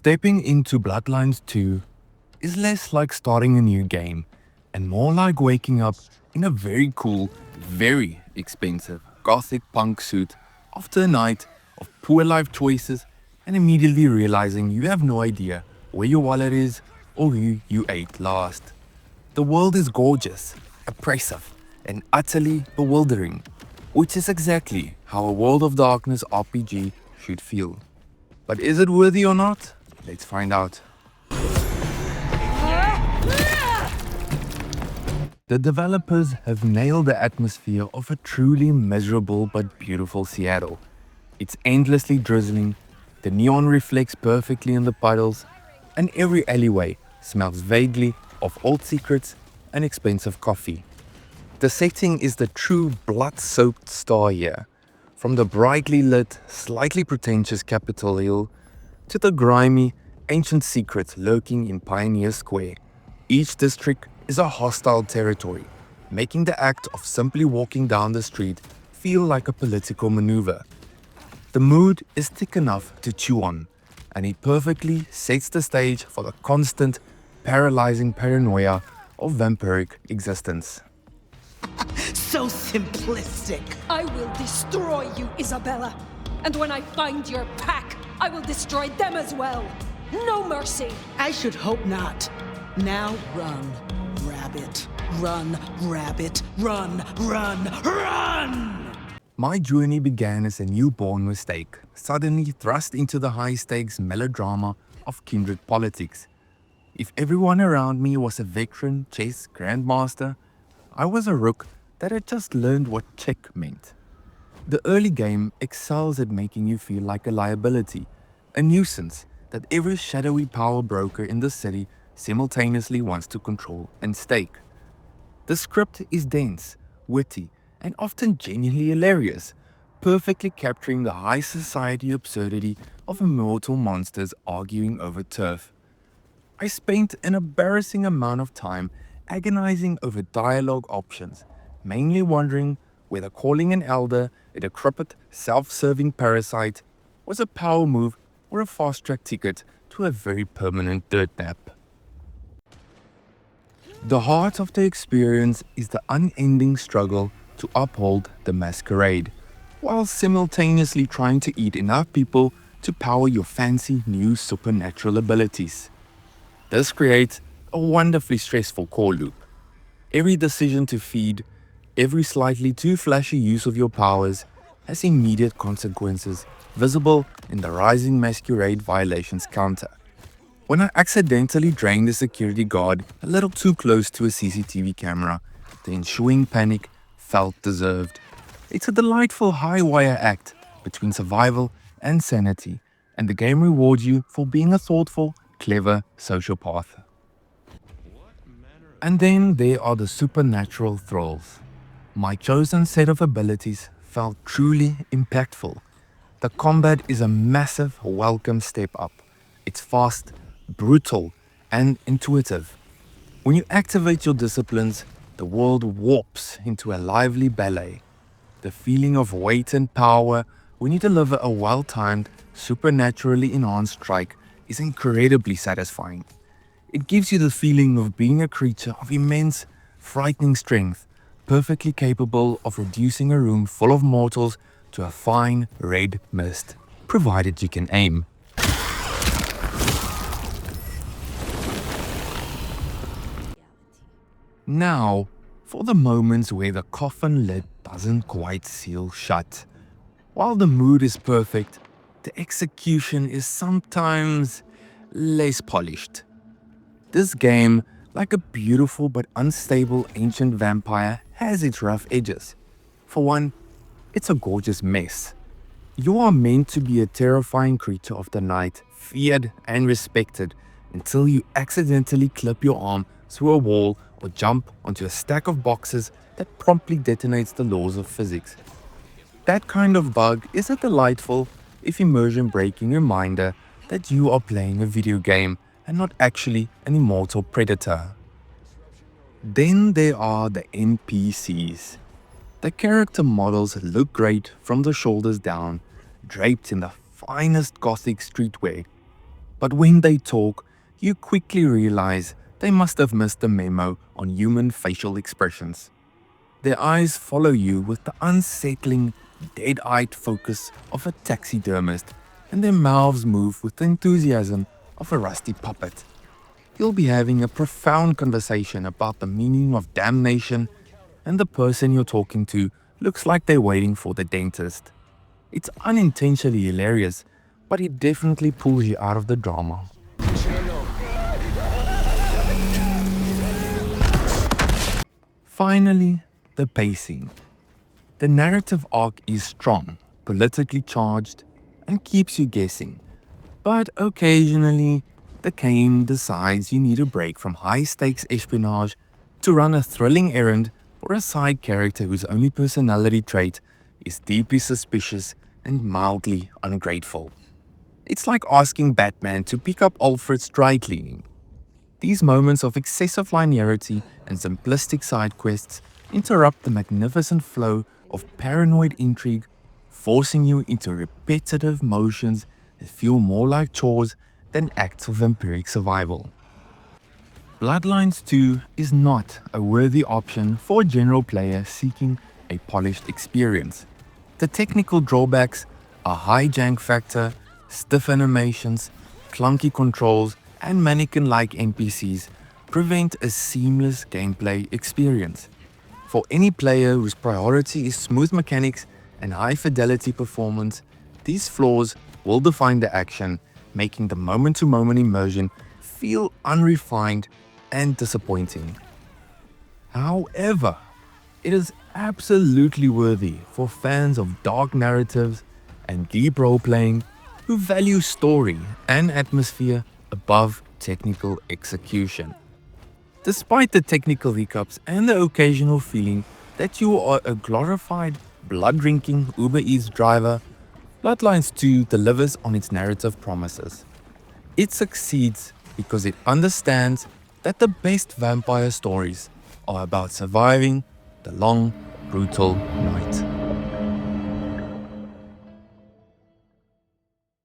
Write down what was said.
Stepping into Bloodlines 2 is less like starting a new game and more like waking up in a very cool, very expensive gothic punk suit after a night of poor life choices and immediately realizing you have no idea where your wallet is or who you ate last. The world is gorgeous, oppressive, and utterly bewildering, which is exactly how a World of Darkness RPG should feel. But is it worthy or not? Let's find out. The developers have nailed the atmosphere of a truly miserable but beautiful Seattle. It's endlessly drizzling, the neon reflects perfectly in the puddles, and every alleyway smells vaguely of old secrets and expensive coffee. The setting is the true blood-soaked star here, from the brightly lit, slightly pretentious Capitol Hill to the grimy, ancient secrets lurking in Pioneer Square. Each district is a hostile territory, making the act of simply walking down the street feel like a political maneuver. The mood is thick enough to chew on, and it perfectly sets the stage for the constant, paralyzing paranoia of vampiric existence. So simplistic. I will destroy you, Isabella. And when I find your pack, I will destroy them as well. No mercy. I should hope not. Now run, rabbit. Run, rabbit. Run, run, run! My journey began as a newborn mistake, suddenly thrust into the high-stakes melodrama of kindred politics. If everyone around me was a veteran chess grandmaster, I was a rook that had just learned what check meant. The early game excels at making you feel like a liability, a nuisance that every shadowy power broker in the city simultaneously wants to control and stake. The script is dense, witty, and often genuinely hilarious, perfectly capturing the high society absurdity of immortal monsters arguing over turf. I spent an embarrassing amount of time agonizing over dialogue options, mainly wondering whether calling an elder a decrepit, self-serving parasite was a power move or a fast-track ticket to a very permanent dirt nap. The heart of the experience is the unending struggle to uphold the Masquerade, while simultaneously trying to eat enough people to power your fancy new supernatural abilities. This creates a wonderfully stressful core loop. Every decision to feed, every slightly too flashy use of your powers has immediate consequences visible in the rising Masquerade violations counter. When I accidentally drained the security guard a little too close to a CCTV camera, the ensuing panic felt deserved. It's a delightful high-wire act between survival and sanity, and the game rewards you for being a thoughtful, clever sociopath. And then there are the supernatural thrills. My chosen set of abilities felt truly impactful. The combat is a massive welcome step up. It's fast, brutal, and intuitive. When you activate your disciplines, the world warps into a lively ballet. The feeling of weight and power when you deliver a well-timed, supernaturally enhanced strike is incredibly satisfying. It gives you the feeling of being a creature of immense, frightening strength, perfectly capable of reducing a room full of mortals to a fine red mist, provided you can aim. Now, for the moments where the coffin lid doesn't quite seal shut. While the mood is perfect, the execution is sometimes less polished. This game, like a beautiful but unstable ancient vampire, has its rough edges. For one, it's a gorgeous mess. You are meant to be a terrifying creature of the night, feared and respected, until you accidentally clip your arm through a wall or jump onto a stack of boxes that promptly detonates the laws of physics. That kind of bug is a delightful, if immersion-breaking reminder that you are playing a video game and not actually an immortal predator. Then there are the NPCs. The character models look great from the shoulders down, draped in the finest gothic streetwear. But when they talk, you quickly realize they must have missed the memo on human facial expressions. Their eyes follow you with the unsettling, dead-eyed focus of a taxidermist, and their mouths move with the enthusiasm of a rusty puppet. You'll be having a profound conversation about the meaning of damnation, and the person you're talking to looks like they're waiting for the dentist. It's unintentionally hilarious, but it definitely pulls you out of the drama. Finally, the pacing. The narrative arc is strong, politically charged, and keeps you guessing. But occasionally, the game decides you need a break from high-stakes espionage to run a thrilling errand for a side character whose only personality trait is deeply suspicious and mildly ungrateful. It's like asking Batman to pick up Alfred's dry cleaning. These moments of excessive linearity and simplistic side quests interrupt the magnificent flow of paranoid intrigue, forcing you into repetitive motions that feel more like chores than acts of vampiric survival. Bloodlines 2 is not a worthy option for a general player seeking a polished experience. The technical drawbacks are high jank factor, stiff animations, clunky controls, and mannequin-like NPCs prevent a seamless gameplay experience. For any player whose priority is smooth mechanics and high-fidelity performance, these flaws will define the action, making the moment-to-moment immersion feel unrefined and disappointing. However, it is absolutely worthy for fans of dark narratives and deep role-playing who value story and atmosphere above technical execution. Despite the technical hiccups and the occasional feeling that you are a glorified, blood-drinking Uber Eats driver, Bloodlines 2 delivers on its narrative promises. It succeeds because it understands that the best vampire stories are about surviving the long, brutal night.